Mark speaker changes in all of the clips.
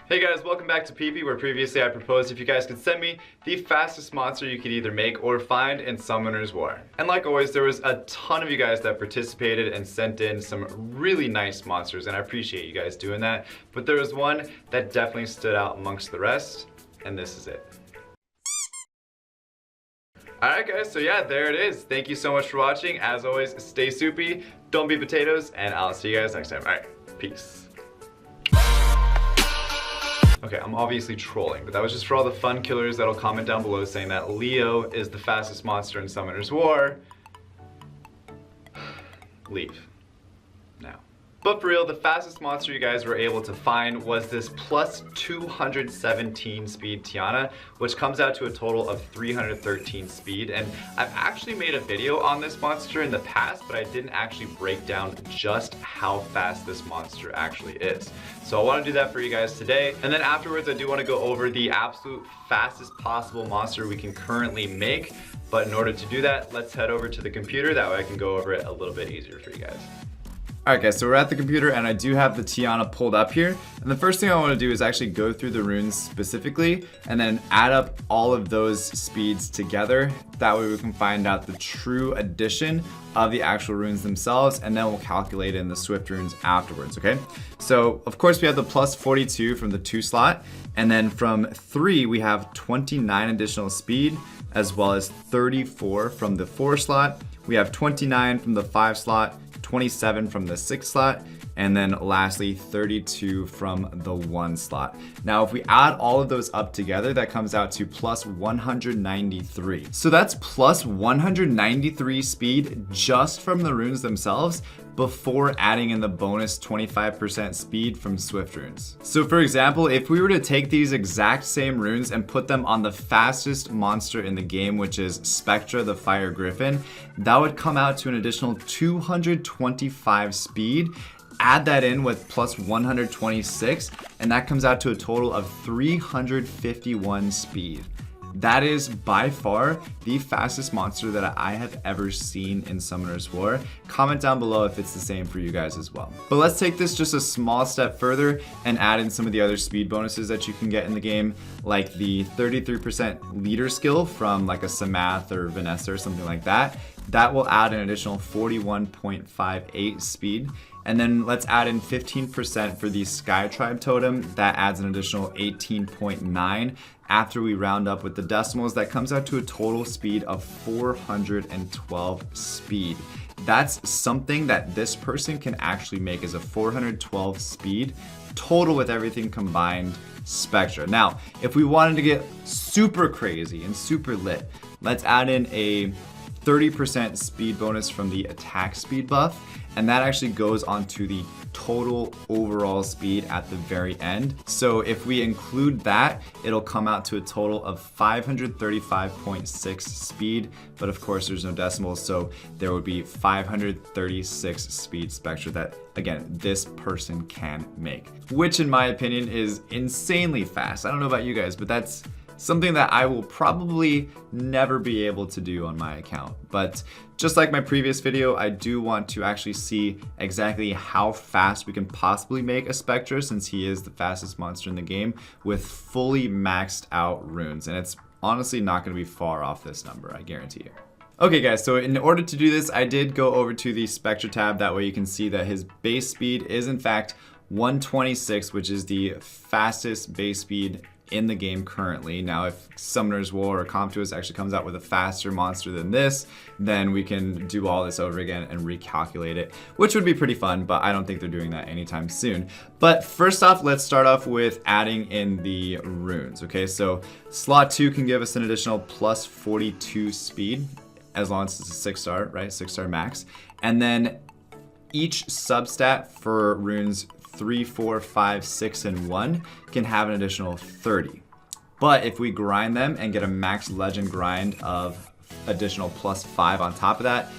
Speaker 1: Hey guys, welcome back to PP, where previously I proposed if you guys could send me the fastest monster you could either make or find in Summoner's War. And like always, there was a ton of you guys that participated and sent in some really nice monsters, and I appreciate you guys doing that. But there was one that definitely stood out amongst the rest, and this is it. Alright guys, so yeah, there it is. Thank you so much for watching. As always, stay soupy, don't be potatoes, and I'll see you guys next time. Alright, peace. Okay, I'm obviously trolling, but that was just for all the fun killers that'll comment down below saying that Leo is the fastest monster in Summoner's War. Leave. Now. But for real, the fastest monster you guys were able to find was this plus 217 speed Tiana, which comes out to a total of 313 speed. And I've actually made a video on this monster in the past, but I didn't actually break down just how fast this monster actually is. So I want to do that for you guys today. And then afterwards, I do want to go over the absolute fastest possible monster we can currently make. But in order to do that, let's head over to the computer. That way I can go over it a little bit easier for you guys.
Speaker 2: Alright guys, so we're at the computer and I do have the Tiana pulled up here. And the first thing I want to do is actually go through the runes specifically and then add up all of those speeds together. That way we can find out the true addition of the actual runes themselves, and then we'll calculate in the Swift runes afterwards, okay? So of course we have the plus 42 from the 2 slot, and then from 3 we have 29 additional speed, as well as 34 from the 4 slot. We have 29 from the 5 slot, 27 from the 6 slot, and then lastly 32 from the 1 slot. Now if we add all of those up together, that comes out to plus 193. So that's plus 193 speed just from the runes themselves, before adding in the bonus 25% speed from Swift runes. So for example, if we were to take these exact same runes and put them on the fastest monster in the game, which is Spectra the Fire Griffin, that would come out to an additional 225 speed. Add that in with plus 126, and that comes out to a total of 351 speed. That is by far the fastest monster that I have ever seen in Summoner's War. Comment down below if it's the same for you guys as well. But let's take this just a small step further and add in some of the other speed bonuses that you can get in the game, like the 33% leader skill from like a Samath or Vanessa or something like that. That will add an additional 41.58 speed. And then let's add in 15% for the Sky Tribe totem. That adds an additional 18.9. After we round up with the decimals, that comes out to a total speed of 412 speed. That's something that this person can actually make, as a 412 speed total with everything combined Spectra. Now, if we wanted to get super crazy and super lit, let's add in a 30% speed bonus from the attack speed buff, and that actually goes onto the total overall speed at the very end. So if we include that, it'll come out to a total of 535.6 speed, but of course there's no decimals, so there would be 536 speed Spectra that, again, this person can make, which in my opinion is insanely fast. I don't know about you guys, but that's something that I will probably never be able to do on my account. But just like my previous video, I do want to actually see exactly how fast we can possibly make a Spectra, since he is the fastest monster in the game with fully maxed out runes. And it's honestly not going to be far off this number, I guarantee you. Okay guys, so in order to do this, I did go over to the Spectra tab. That way you can see that his base speed is in fact 126, which is the fastest base speed in the game currently. Now if Summoner's War or Comptuous actually comes out with a faster monster than this, then we can do all this over again and recalculate it, which would be pretty fun, but I don't think they're doing that anytime soon. But first off, let's start off with adding in the runes. Okay, so slot 2 can give us an additional plus 42 speed, as long as it's a 6-star, right? 6-star max. And then each substat for runes 3, 4, 5, 6, and 1 can have an additional 30. But if we grind them and get a max legend grind of additional plus 5 on top of that,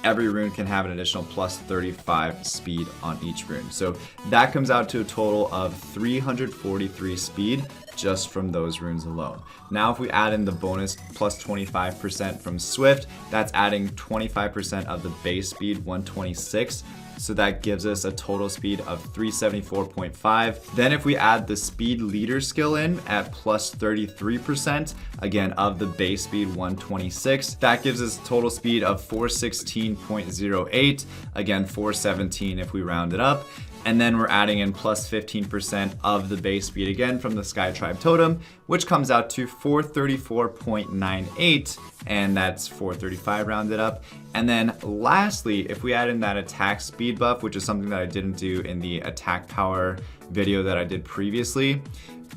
Speaker 2: every rune can have an additional plus 35 speed on each rune. So that comes out to a total of 343 speed just from those runes alone. Now if we add in the bonus plus 25% from Swift, that's adding 25% of the base speed, 126, So that gives us a total speed of 374.5. Then if we add the speed leader skill in at plus 33%, again of the base speed 126, that gives us a total speed of 416.08, again 417 if we round it up. And then we're adding in plus 15% of the base speed again from the Sky Tribe Totem, which comes out to 434.98, and that's 435 rounded up. And then lastly, if we add in that attack speed buff, which is something that I didn't do in the attack power video that I did previously,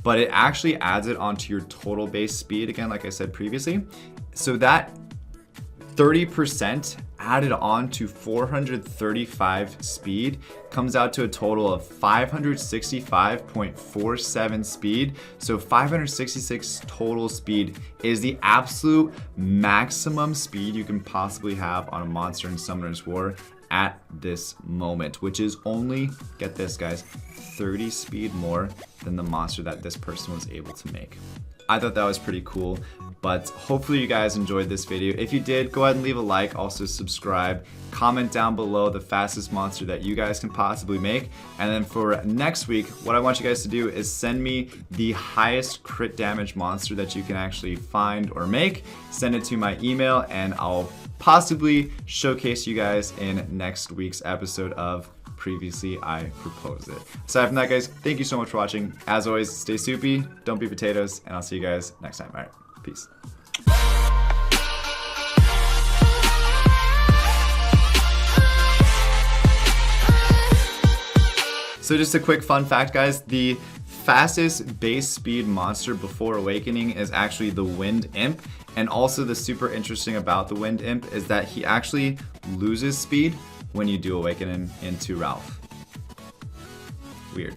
Speaker 2: but it actually adds it onto your total base speed again, like I said previously. So that 30% added on to 435 speed comes out to a total of 565.47 speed. So 566 total speed is the absolute maximum speed you can possibly have on a monster in Summoner's War at this moment, which is only, get this guys, 30 speed more than the monster that this person was able to make. I thought that was pretty cool, but hopefully you guys enjoyed this video. If you did, go ahead and leave a like, also subscribe, comment down below the fastest monster that you guys can possibly make. And then for next week, what I want you guys to do is send me the highest crit damage monster that you can actually find or make. Send it to my email and I'll possibly showcase you guys in next week's episode of Previously I Proposed It. Aside from that, guys, thank you so much for watching. As always, stay soupy, don't be potatoes, and I'll see you guys next time. All right, peace. So just a quick fun fact, guys, the fastest base speed monster before awakening is actually the Wind Imp. And also the super interesting about the Wind Imp is that he actually loses speed when you do awaken him into Ralph. Weird.